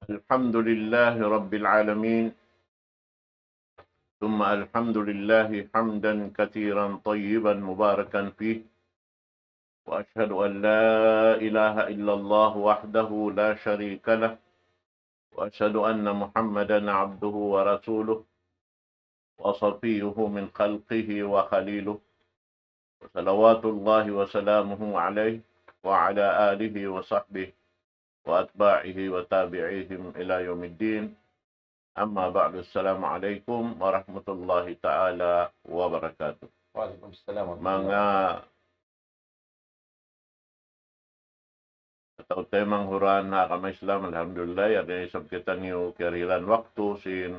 الحمد لله رب العالمين ثم الحمد لله حمدا كثيرا طيبا مباركا فيه وأشهد أن لا إله إلا الله وحده لا شريك له وأشهد أن محمدا عبده ورسوله وصفيه من خلقه وخليله وصلوات الله وسلامه عليه وعلى آله وصحبه وأتباعه وتابعيهم إلى يوم الدين. Amma ba'du, assalamualaikum warahmatullahi ta'ala wabarakatuh. Waalaikumsalam Mga atau temang huran na kama Islam, alhamdulillah, ada isab kita niyo karilan waktu sin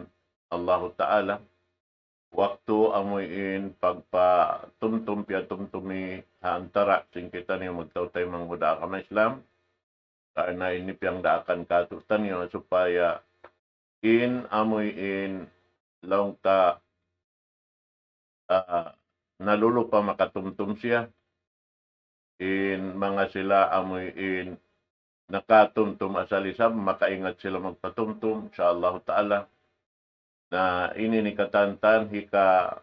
Allah Ta'ala. Waktu amuin pagpa-tumtum pia tumtumi antara sin kita niyo magtaw temang huda kama Islam. Karena ini piyang daakan katutan niyo supaya amuin long ta nalulupa makatumtum siya mga sila amuin nakatumtum asalisab makaingat sila magpatumtum insyaallah ta'ala na ini ni katantan hika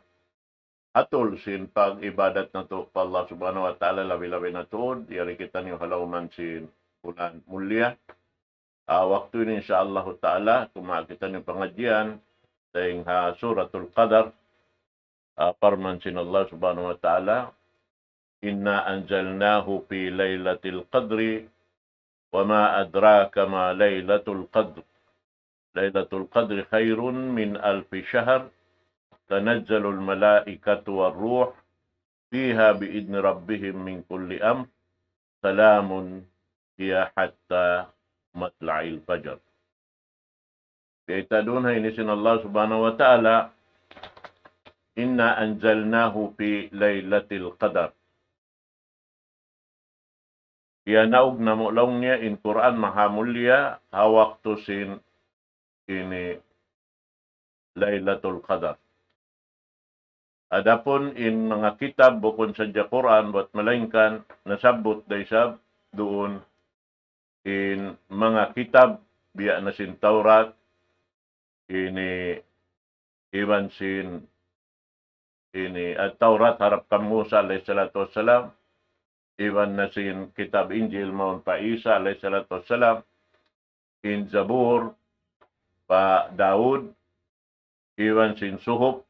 atul sin pag ibadat na to pa Allah subhanahu wa ta'ala labi-labi na tuod yari kita niyo halauman sin bulan mulia. Waktu ini insyaallah ta'ala kumakita niyo pengajian sayang suratul qadar. Firman sin Allah subhanahu wa ta'ala, inna anjalnahu fi laylatil qadri wa ma adraka ma laylatul qadr. Laylatul qadri khairun min alfi syahr tanazzalul malaikatu war ruh fiha biidni rabbihim min kulli amr salamun hiya hatta matla'il fajr. Kita doon ini sin Allah subhanahu wa ta'ala, inna anzalnahu fi laylatil qadar. Ia naug na mulong niya in Quran mahamulya hawaktu sin ini laylatul qadar. Adapun in mga kitab bukod sa Quran buat malaingkan nasabot daysab doon in mga kitab biya na sin Taurat ini iban sin ini at Taurat harap kang Musa alayhi salatu wassalam iban na sin kitab Injil maun pa Isa alayhi salatu wassalam in Zabur pa Daud iban sin Suhuf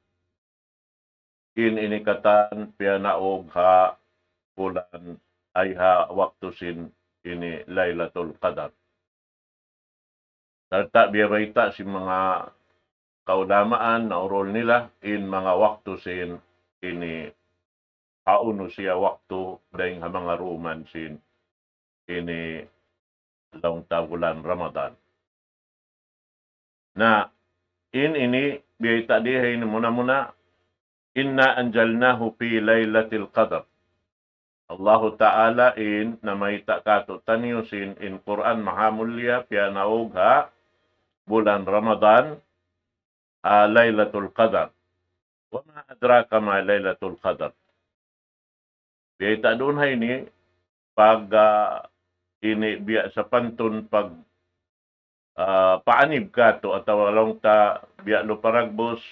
in inikatan piya naog ha bulan ay ha waktu sin ini Lailatul Qadar. Serta biya si mga kaudamaan na urol nila in mga waktu sin ini kauno siya waktu dahing mga ruman sin ini long bulan Ramadan. Na ini biya dihay ni muna inna anjalnahu fi Lailatul Qadar. Allah Ta'ala in namayta kato tanyusin in Quran mahamulya piya naog ha bulan Ramadan Lailatul Qadar. Wa ma adraka ma Lailatul Qadar. Biya doon hay ni pag ini biya sa pantun pag paanib kato ataw along ta biya lo paragbos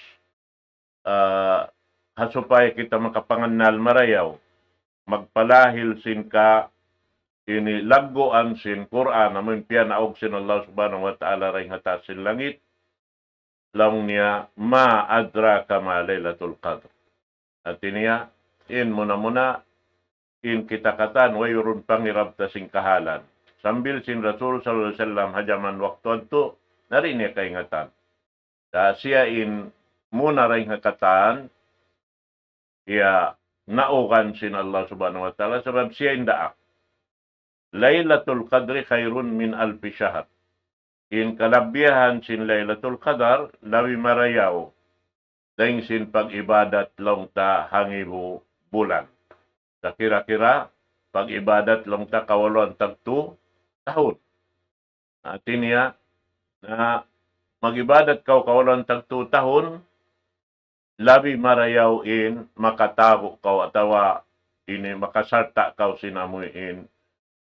hasupay kita makapangannal marayaw magpalahil sin ka ini laggoan sin Quran amin piya naog sin Allah subhanahu wa ta'ala ray hata sin langit lang niya ma adraka ma Lailatul Qadr. At niya in muna in kita katan wayurun pangirab ta sing kahalan sambil sin Rasul sallallahu alaihi wasallam hajaman waktu adto nari niya kaingatan da siya in muna ray hakatan ya naugan sin Allah subhanahu wa ta'ala sebab siya indaak. Lailatul Qadri khairun min alfi syahr. In kalabihan sin Lailatul Qadar, lawi marayaw. Dahing sin pag-ibadat long ta hangibu bulan. Sa kira-kira, pag-ibadat long ta kawalon tagtu tahun. Atin niya, na mag-ibadat kawalon tagtu tahun, labi marayaw in makatago kaw atawa ini makasarta kaw sinamuin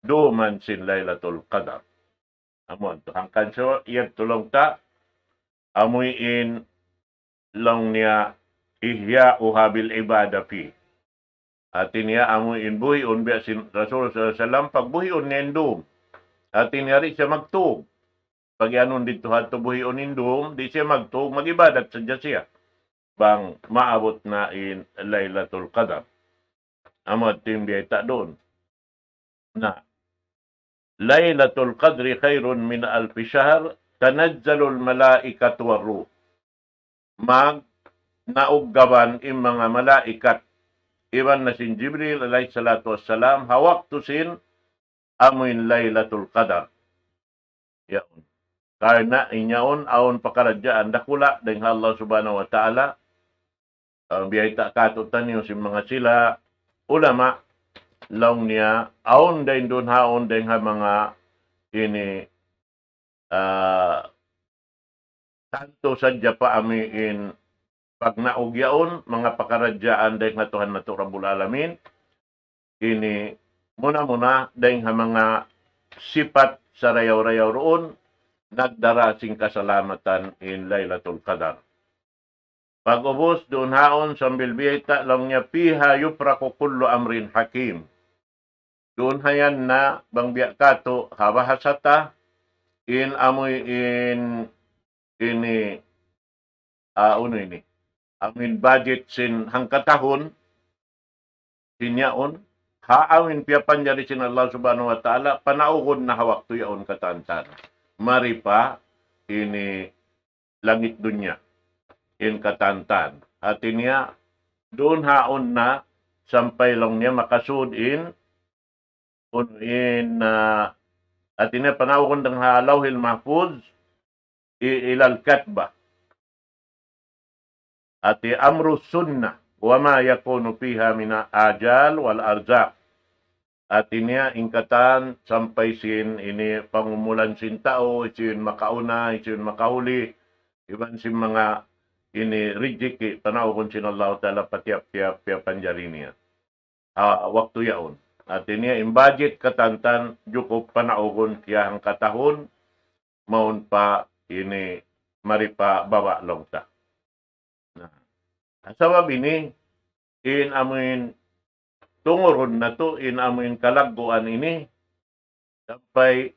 duman sin Lailatul Qadar. Amon to hangkan so iyat tulong ta amoy in long niya ihya uhabil ibada fi. Atin niya amoy in buhi on biya sin Rasul sallallahu alaihi wasallam pagbuhi on nendum. Atin niya rin siya magtug. Pag anon dito hadto buhi on indum, di siya magtug, magibadat sa siya. Bang maabot na in Lailatul Qadar. Amot tim biya doon. Na Lailatul Qadri khairun min alfi shahr, tanazzalul malaikatu warruh. Mag nauggaban im mga malaikat iban na sin Jibril alayhi salatu wassalam hawak to sin amoin Lailatul Qadar. Yaon. Karena inyaon aon pakaradjaan dakula deng Allah subhanahu wa ta'ala biyay ta katutan yung si mga sila ulama laong niya aon din doon haon din ha mga ini tanto sadya pa amiin pag naugyaon mga pakaradyaan din nga Tuhan na Rabbul Alamin ini muna din ha mga sipat sa rayaw-rayaw roon nagdara sing kasalamatan in Lailatul Qadar. Pag-ubos doon haon sambil biyayta lang niya piha yupraku kullu amrin hakim. Doon hayan na bang biya kato habahasata in amoy in ini ini amin budget sin hangkatahon sinyaon haawin piya panjari sin Allah subhanahu wa ta'ala panauhon na hawak tuyaon katantan. Mari pa ini langit dunya in katantan. At niya doon haon na sampai lang niya makasud in at niya panahon ng halawhil mahfuz ilal katba. At amru sunnah wa ma yakunu fiha min ajal wal arzaq. At niya ingkatan sampai sin ini pangumulan sin tao, sin makauna, sin makahuli, iban sin mga ini rijiki panahon sin Allah Ta'ala patiap-tiap panjari niya. Waktu yaon. At niya in budget katantan cukup panahon kaya ang katahon maun pa ini maripa baba longta. Nah, sabab ini in amin tunguron na to in amin kalagguan ini sampai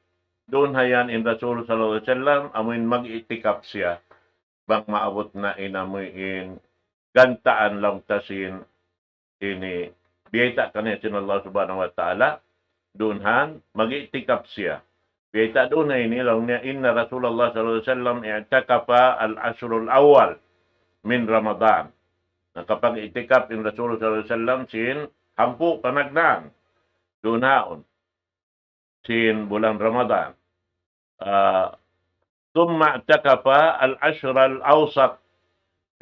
doon hayan in Rasul sallallahu alaihi wasallam amin mag-itikap siya bang maabot na in amin in gantaan lang tasin ini biyayta kanya sin Allah subhanahu wa ta'ala doon han mag-itikap siya biyayta doon na ini lang niya inna Rasulullah sallallahu alaihi wasallam i'takafa al-ashrul awal min Ramadan na kapag itikap in Rasul sallallahu alaihi wasallam sin hampu panagnan doon haon sin bulan Ramadan. Thumma i'takafa al-ashr al-awsat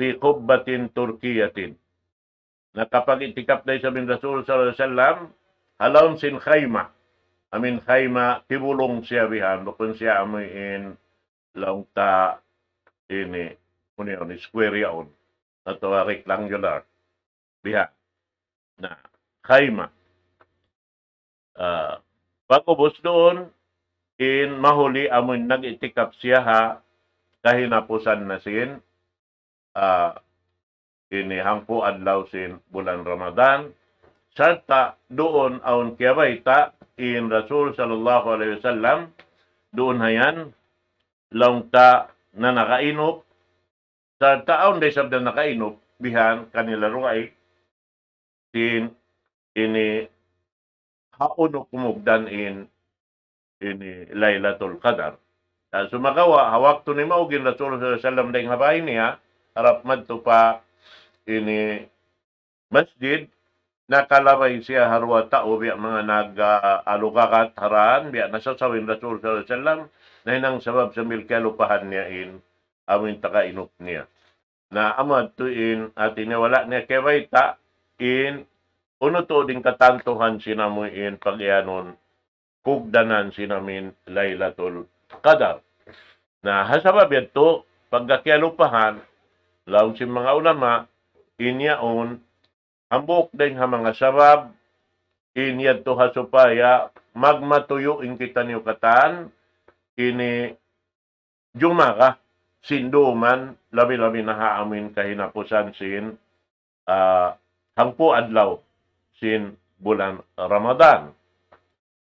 fi qubbatin Turkiyatin. Na kapag itikap day sa bin Rasul sallallahu alaihi wasallam halawon sin khayma. Amin khayma tibulong siya bihan bukon siya amin lang ta ini union square yaon atau rectangular biha. Na khayma. Pagubos doon, in mahuli amoy nag-itikap siya ha, kahinapusan na sin, ini hangpo adlaw sin bulan Ramadan, sarta doon aun kiyabayta, in Rasul sallallahu alaihi wasallam, doon hayan, launta na nakainop, sarta aun day sabda nakainop, bihan kanila ruay, sin ini haunok kumugdan in ini Lailatul Qadar. Sumagawa hawak to ni maugin Rasul sallallahu alaihi wasallam ding habay niya harap madto pa ini masjid nakalabay siya harwa tao biya mga nag-alukakat haran biya nasasawin Rasul sallallahu alaihi wasallam na hinang sabab sa milkalupahan niya in amin takainop niya. Na amad to in atin wala niya kewaita in uno to ding katantuhan sinamuin pagyanon kugdanan sinamin Lailatul Qadar. Na hasabab yato pagkakyalupahan law si mga ulama inyaon hambok din ha mga sabab inyad to hasupaya magmatuyo in kita niyo katan ini Jumaka sinduman labi-labi na haamin kahinapusan sin hangpu adlaw sin bulan Ramadan.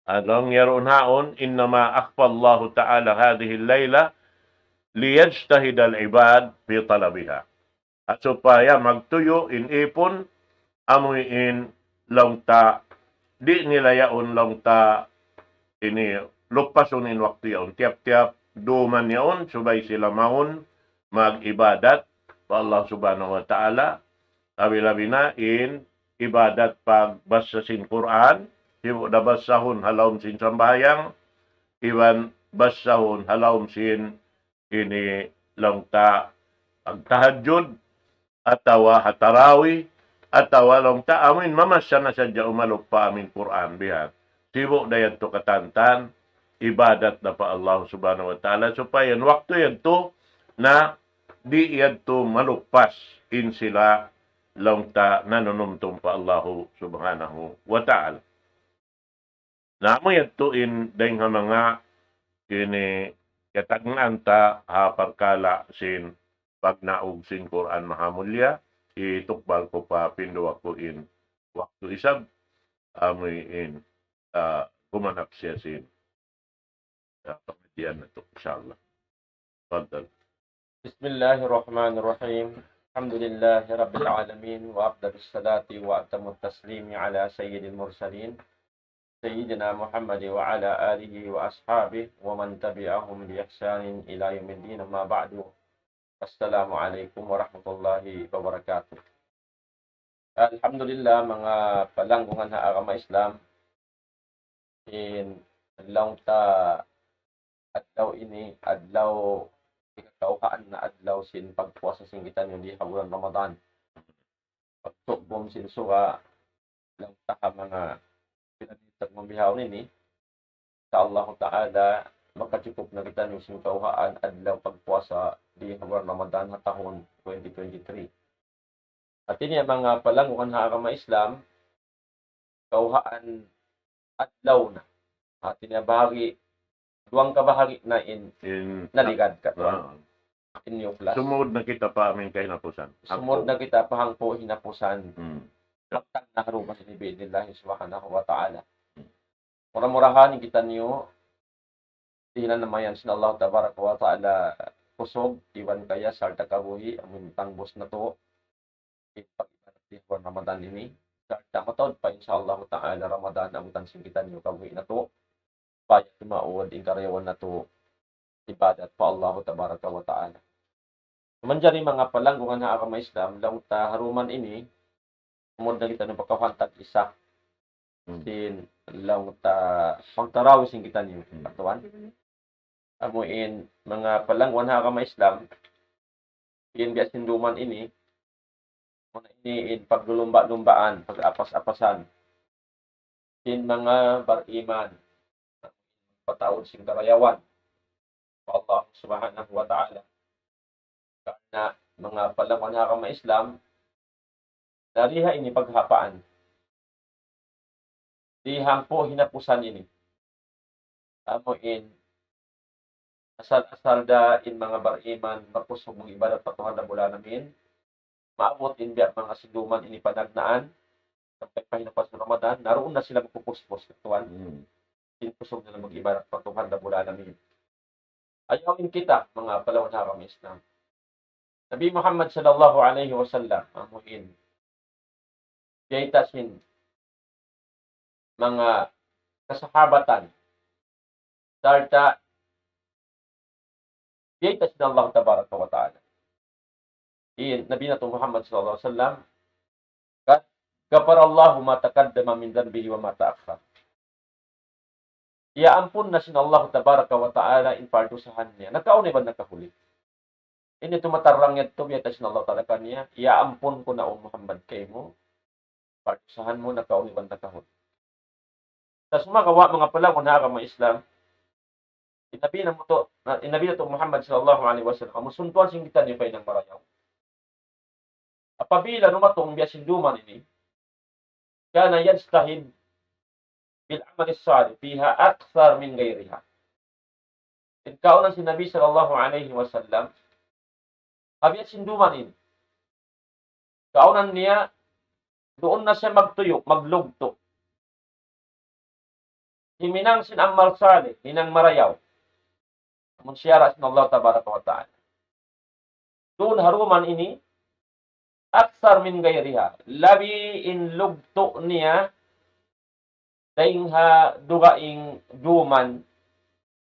Anong yaron haon, innama akhfa Allah Ta'ala hadhihi al-layla liyajtahid al-ibad fi talabiha. At supaya magtuyo inipon amoy in longta di nila yaon longta ini lupason in waktu yaon tiap-tiap duman yaon subay sila maon mag-ibadat pa Allah subhanahu wa ta'ala labi-labi na in ibadat pagbasa sin Quran hibo na basahon halawm sin sambayang iban basahon halawm sin ini longta pagtahajjud atawa hatarawi atawa longta amin mamasya na sadya umalok pa amin Quran bihat sibo dayan to katantan ibadat na pa Allah subhanahu wa ta'ala supaya waktu yan to na di yan to malukpas in sila longta nanunumtum pa Allah subhanahu wa ta'ala. Namo yan to in dahil nga mga ini katagnan ta haparkala sin pagnaog sin Quran mahamulya itukbal ko pa pinduwa ko in waktu isab amoy in kumanap siya sin pagmedian na to inshallah. Fadal. Bismillahirrahmanirrahim. Alhamdulillahi Rabbil Alamin wa afdalus salati wa atamut taslimi ala sayyidil mursalin Sayyidina Muhammad wa ala alihi wa ashabihi wa man tabi'ahum bi ihsanin ila yaumiddin amma ba'du. Assalamualaikum warahmatullahi wabarakatuh. Alhamdulillah mga palanggungan na agama Islam in adlaw ta adlaw ini adlaw ikakauhaan na adlaw sin pagpuasa sin kita di bulan Ramadan. Pagtukbom sin suga lang ta mga pinatitag mabihaw nini sa Allah Ta'ala makacukup na kita ng kauhaan adlaw pagpuasa di bulan Ramadan na tahon 2023. At ini mga palanggungan na agama Islam kauhaan adlaw na. At ini bahagi duwang kabahagi na in naligad ka in yung class. Sumod na kita pa amin kay napusan. Sumod na kita pahangpo hinapusan. Laktang na haruman sa ibinillahi subhanahu wa ta'ala. Mura-murahan kita niyo tihinan namayan sin Allah tabaraka wa ta'ala kusog iwan kaya sarta kabuhi amin tangbos na to ipag-ibarat di buwan Ramadan ini sarta matod pa inshallah ta'ala Ramadan amutan sin kita niyo kabuhi na to paya tumaod in karyawan na to ibadat pa Allah tabaraka wa ta'ala. Manjari mga palanggungan na agama Islam lang ta haruman ini sumod na kita ng pagkahantag isa sin lang ta pagtaraw sin kita niyo patuan amuin mga palangguan na agama Islam in biasin duman ini muna ini in paglulumba-lumbaan pag-apas-apasan sin mga bariman pataod sing karayawan pa Allah subhanahu wa ta'ala karena mga palangguan na agama Islam dariha ini paghapaan. Dihang po hinapusan ini. Amuin asal-asal da in mga bariman mapusog mong ibadat patuhan na bulan namin. Maabot in biya mga siduman ini panagnaan. Sampai pahinapas ng Ramadan, naroon na sila magpupuspos katuan. Pinpusog na mag-ibadat patuhan na bulan namin. Ayawin kita mga palawan na kami Islam. Nabi Muhammad sallallahu alaihi wasallam amuin yaitasin mga kasahabatan sarta yaitasin Allah tabaraka wa ta'ala. Nabi nato Muhammad sallallahu alaihi wasallam Ghafarallahu ma taqaddama min dhanbihi wa ma ta'akhkhar. Ya ampun na sin Allah tabaraka wa ta'ala in pardusahan niya. Nagkaunay ba nagkahuli? Ini tumatarang yan to yaitasin Allah ta'ala kaniya. Ya ampun ko na Muhammad kay mo. Pardusahan mo nagkaunay ba nagkahuli? Sa sumakawa mga palangguan na agama Islam, inabi na to Muhammad sallallahu alaihi wasallam, musuntuan sing kita ni pay ng marayaw. Apabila numatong biasin duman ini, kana yajtahid bil amal salih fiha akthar min ghayriha. Kaunan si Nabi sallallahu alaihi wasallam, habi sinduman ini. Kaunan niya, doon na siya magtuyo, maglugto. Himinang sin Ammar Saleh, hinang marayaw. Amun siyara sin Allah tabaraka wa ta'ala. Doon haruman ini, aksar min gayriha. Labi in lugto niya, daing ha dugaing duman,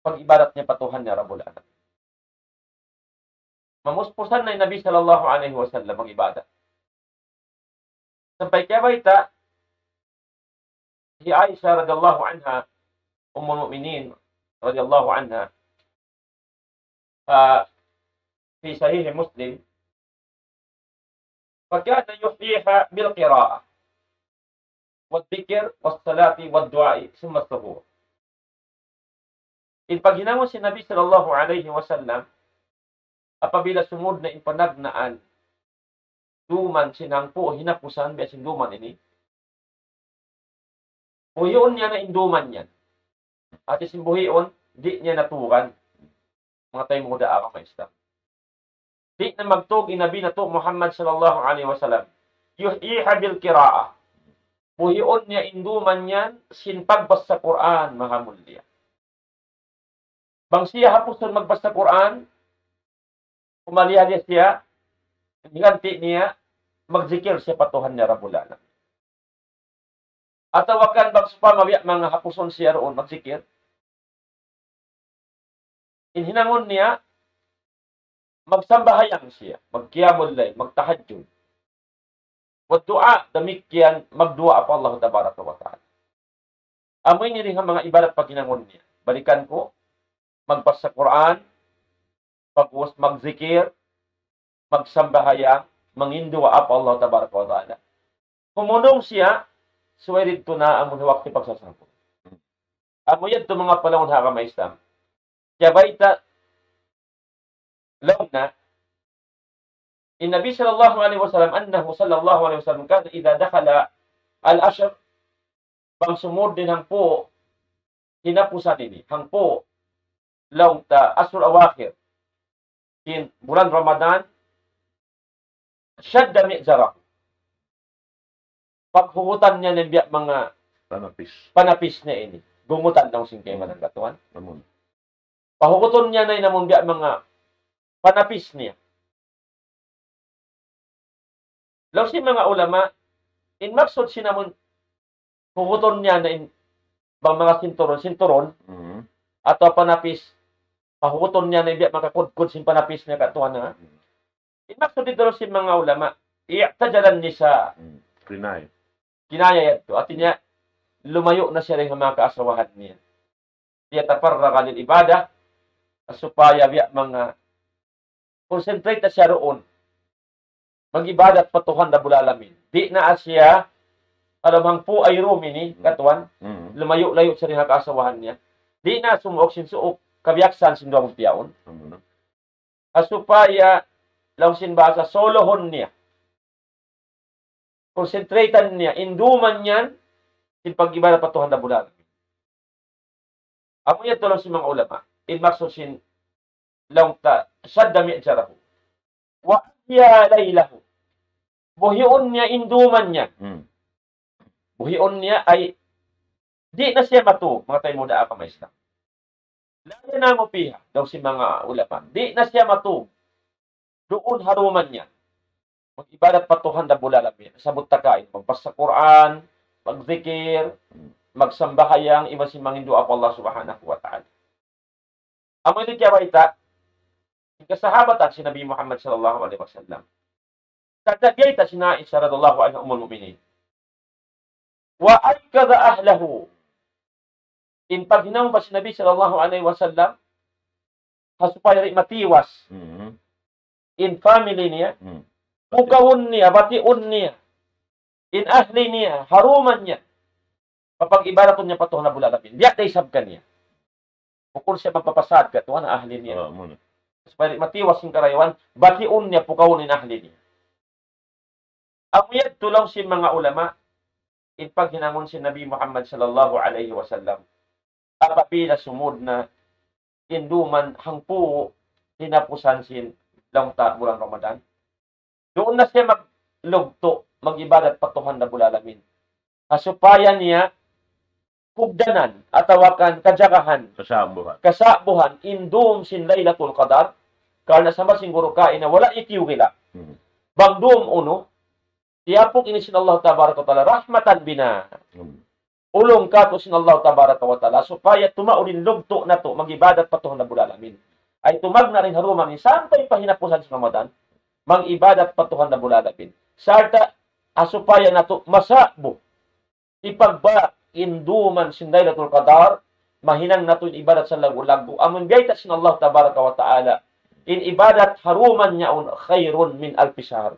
pag-ibadat niya patuhan niya Rabbul Alamin. Mamuspusan na yung Nabi sallallahu alaihi wasallam mag-ibadat. Sampai kaya baita, si Aisha radhiyallahu anha, Ummul Mu'minin radhiyallahu anha, في صحيح مسلم فكان يحييها بالقراءة والذكر والصلاة والدعاء ثم السحور. Paghinangon si Nabi sallallahu alaihi wasallam, apabila sumud na impanagnaan, duman sinangpo hinapusan biya sinduman ini, buhion niya na induman yan. At isimbuhion, di niya natukan. Mga tayo muda ako maistam. Di na magtug inabi na to Muhammad sallallahu alaihi wasallam. Yuhiha bil qira'a. Buhion niya induman yan, sinpagbas sa Quran, mahamulya. Bang siya hapuson magbasa Quran, kumalihan niya siya, higanti niya, magzikir siya patuhan niya Rabbul Alamin. At tawakan bang supamabiya mga hapuson siya roon magzikir, inhinangon niya, magsambahayang siya, magkiyamul lay, magtahajjud. Wa du'a, damikyan, magdua pa Allah tabaraka wa ta'ala. Amoy niya rin ang mga ibadat paghinangon niya. Balikan ko, magbasa Quran, pagwas magzikir, magsambahayang, mangindua pa Allah tabaraka wa ta'ala. Kumunong siya, suwarid to na ang wakti pagsasapon. Amo yan to mga panahon haka maistam. Kaya baita, law na, Nabi sallallahu alaihi wasallam, annahu sallallahu alaihi wasallam, kada idha dakhala al-ashr, bang sumud din hangpo, hinapusan ini, hangpo, law ta, asur awakhir, in bulan Ramadan, syadda mi'zarah. Paghugutan niya ng biyak mga panapis na ini. Gumutan daw singkay man ang katuan. Pahuguton niya na namun biyak mga panapis niya. Law si mga ulama, in maksud si namun huguton niya na in bang mga sinturon, atau panapis, pahuguton niya na biyak mga kudkud sin panapis niya katuan na. In maksud dito si mga ulama, i'tajalan niya sa kinaya ito. At niya, lumayo na siya rin ang mga kaasawahan niya. Diya taparraga lil ibadah, supaya biya mga concentrate na siya roon. Mag-ibadat patuhan na bulalamin. Di na siya, alamang po ay room ini, katuan, lumayo-layo siya rin ang kaasawahan niya. Di na sumuok sinsuok, kabiyaksan sinduang piyaon. Supaya, lausin basa, solohon niya. Konsentratan niya, induman niyan, sin pag-ibadat patuhan na bulalamin. Amo yan tulong si mga ulama. In maksud sin lang ta sadda mi'jarahu. Wa hiya laylahu. Buhion niya induman niya. Buhion niya ay di na siya matu, mga tayo muna apa maisla. Laya na mo piha, daw si mga ulama. Di na siya matu. Doon haruman niya. Mag-ibadat patuhan na bulalamin. Sabot takain. Magbasa Quran, magzikir, magsambahayang, iba si mangindua pa Allah subhanahu wa ta'ala. Amo ito kaya baita, kasahabatan si Nabi Muhammad sallallahu alaihi wasallam. Tadagay ta si Aisha radhiyallahu anha ummul mu'minin. Wa aikada ahlahu. In paghinang pa si Nabi sallallahu alaihi wasallam, hasupaya rin matiwas. In family niya, mukawon niya, batiun niya, in ahli niya, haruman niya, papag-ibaraton niya patuhan na bulalamin. Diyak na isabkan niya. Kung siya magpapasad ka, tuwan na ahli niya. Supaya matiwas yung karaywan, batiun niya, pukawon in ahli niya. Ang yad tulaw si mga ulama, in paghinangon si Nabi Muhammad sallallahu alaihi wasallam, apabila sumud na induman hangpu hinapusan sin langta bulan Ramadan. Doon na siya maglugto, mag-ibadat patuhan na bulalamin. Supaya niya hugdanan, atawakan, kajagahan, kasabuhan, indum sin Laylatul Qadar, karena sama singguro kain na wala itiyo gila. Bangdum uno, tiyapok ini sin Allah tabaraka wa ta'ala, rahmatan bina. Ulong ka to sin Allah tabaraka wa ta'ala, supaya tumaulin lugto na to, mag-ibadat patuhan na bulalamin. Ay tumag na rin haruman ni sampay pahinapusan sa Ramadan, mag-ibadat patuhan na bulalamin. Sarta, supaya na to masabo, ipagba, induman sin Laylatul Qadar, mahinang nato ibadat sa lagu-lagu. Amun biyay ta sin Allah tabaraka wa ta'ala, in ibadat haruman niyaon khairun min alpisar.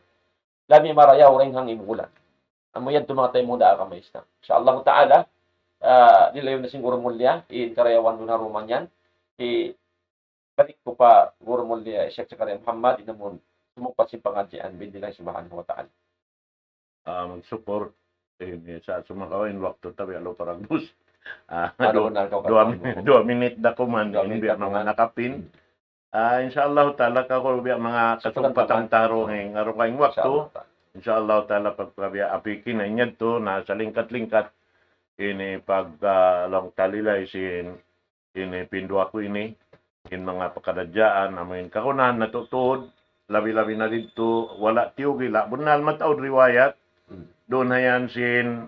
Lami marayaw rin hang ibulan. Amo yan tumatay mo da ka maista. Insya Allah ta'ala, nilayo na siguro mulya, in karayawan dun haruman yan. Balik ko pa, siguro mulya, Sheikh Zakaria Muhammad, inamun, sumupat si pangadyan, bindilang subhanahu wa ta'ala. Mag-support sa sumakawin waktu tabi alo parang bus. Dua minit na kuman hindi mga nakapin. Insyaallah taala ka ko biya mga kasumpatang taro ng arong waktu. Insyaallah taala pagpabiya apikin na inyad to na sa lingkat-lingkat ini pag long talilay sin ini pindua ko ini in mga pakadadyaan amin kakunan natutuod labi-labi na dito wala tiyugila bunal mataod riwayat doon na yan sin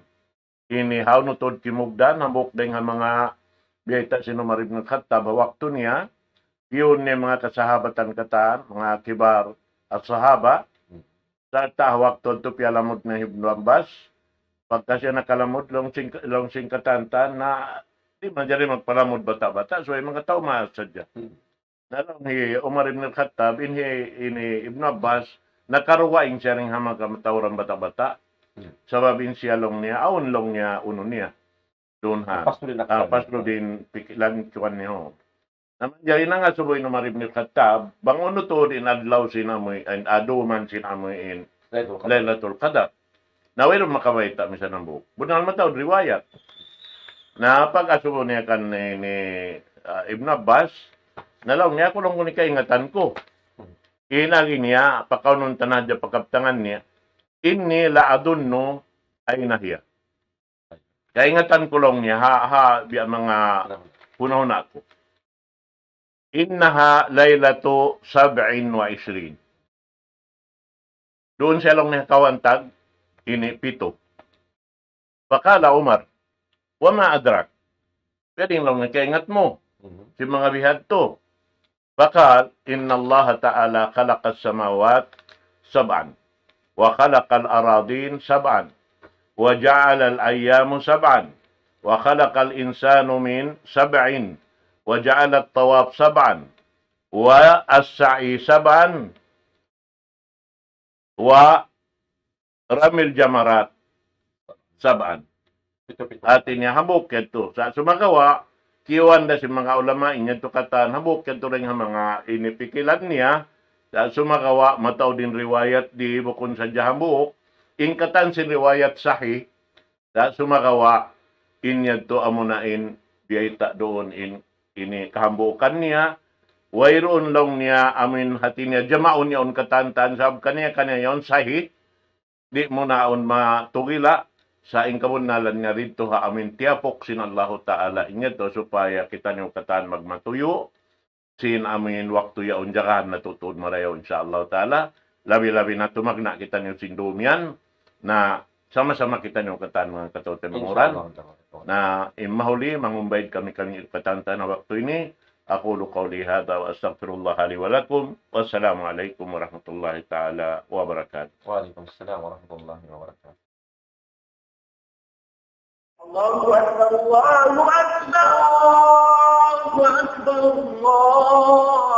ini how nutod kimugdan hambok ding mga biyayta sinumarib ng khatab waktu niya yun ni mga kasahabatan katan mga kibar at sahaba sa waktu to pialamod na Ibn Abbas pagka siya nakalamod long singkatantan na di man dyan magpalamod bata-bata so yung mga tao maasadya na lang Umar ibn Khattab ini Ibn Abbas nakaruwaing siya rin hamang kamatawran bata-bata sababin siya long niya, aun long niya, uno niya. Doon ha. Paslo din, pikilan kuwan niyo. Naman dyan na nga suboy no marib ni Khattab, bang uno to din adlaw sinamoy, and aduman sinamoy in Laylatul Qadar. Naway rin makabaita misa ng buhok. Bunal matawad, riwayat. Na pag-asubo niya kan ni Ibn Abbas, nalaw niya ko lang kung ikaingatan ko. Inagi niya, pakaw nung tanadya pagkaptangan niya, inni laadunno ay nahiya. Kaingatan ko lang niya, biya mga punaw na ako. Innaha laylatu 27. Doon siya lang niya kawantag, ini 7. Bakala Umar, wama adrak. Pwedeng lang niya kaingat mo. Si mga bihad to. Bakal, inna Allah ta'ala khalaqas samawat 7. وخلق الأراضين 7 وجعل الأيام 7 وخلق الإنسان من 7 وجعل الطواف 7 والسعي 7 ورمي الجمرات 7. Artinya hambok ito. Sa sumagawa, kiwan na si mga ulama inyan to katan, hambok ito rin mga inipikilan niya sa sumagawa mataw din riwayat di bukon sa jahambuok ingkatan sin riwayat sahih sa sumagawa inyad to amunain biyayta doon ini kahambukan niya wayroon lang niya amin hati niya jamaon niya on katantan sab kaniya yon sahih di mo naon matugila sa ingkabunalan nga dito ha amin tiapok sin Allah Ta'ala inyad to supaya kita niyo katan magmatuyo sin amin waktu ya unjakan natutod marayaw insyaallah taala labi-labi na tumagna kita niyo sindumian na sama-sama kita niyo katan mga katotemuran na imahuli mangumbayad kami katanta na waktu ini aqulu qawli hadha wa astaghfirullah li wa lakum wassalamu alaikum warahmatullahi taala wabarakatuh. Waalaikumsalam warahmatullahi wabarakatuh. Allahu akbar Allahu akbar Allahu akbar Allah